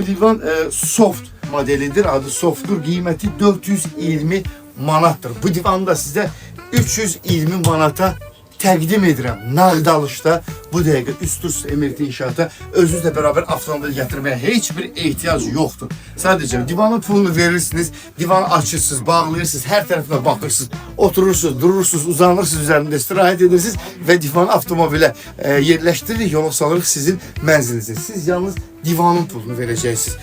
Bu divan soft modelidir. Adı softdur. Qiyməti 420 manatdır. Bu divanı da sizə 320 manata təqdim edirəm. Nağd alışda bu dəqiqə üst Emirati İnşaata özünüzlə bərabər avtomobil gətirməyə heç bir ehtiyac yoxdur. Sadəcə divanın pulunu verirsiniz, divanı açırsınız, bağlayırsınız, hər tərəfinə baxırsınız, oturursunuz, durursunuz, uzanırsınız, üzərində istirahət edirsiniz və divanı avtomobilə yerləşdiririk, yola salırıq sizin mənzilinizə. Siz yalnız divanın pulunu verəcəksiniz.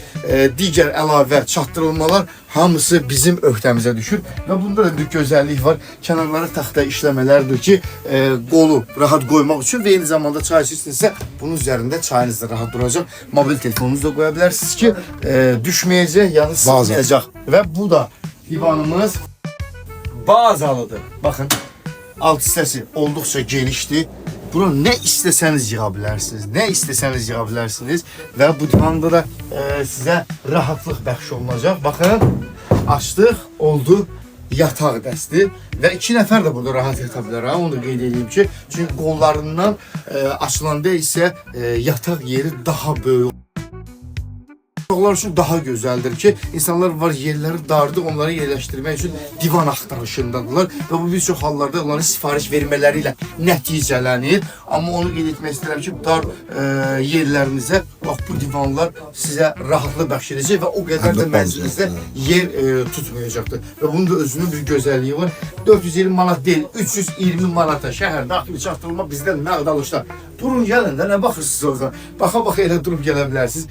Digər əlavə çatdırılmalar hamısı bizim öhdəmizə düşür və bunda da bir gözəllik var. Kənarları taxta işləmələrdir ki, qolu rahat qoymaq üçün və eyni zamanda çay içirsinizsə bunun üzərində çayınız da rahat duracaq. Mobil telefonunuzu da qoya bilərsiniz ki, düşməyəcək, yəni sıxmayacaq. Və bu da divanımız bazalıdır. Baxın, alt hissəsi olduqca genişdir. Buna nə istəsəniz yığa bilərsiniz, nə istəsəniz yığa bilərsiniz və bu divanda da sizə rahatlıq bəxş olunacaq. Baxın, açdıq, oldu yataq dəsti və 2 nəfər də burada rahat yata bilər. Onu da qeyd edeyim ki, çünki qollarından açılanda isə yataq yeri daha böyük. Uşaqlar üçün daha gözəldir ki, insanlar var yerləri dardır, onları yerləşdirmək üçün divan axtarışındadırlar və bu bir çox hallarda onların sifariş vermələri ilə nəticələnir. Amma onu qeyd etmək istəyirəm ki, dar yerlərinizə bax bu divanlar sizə rahatlıq bəxş edəcək və o qədər də mənzilinizdə yer tutmayacaqdır. Və bunun da özünün bir gözəlliyi var. 420 manat deyil, 320 manata şəhərdə axı çatdırılma bizdən nağd alışlar. Durun gəlin də nə baxırsınız oradan? Baxa-baxa elə durub gələ bilərsiniz.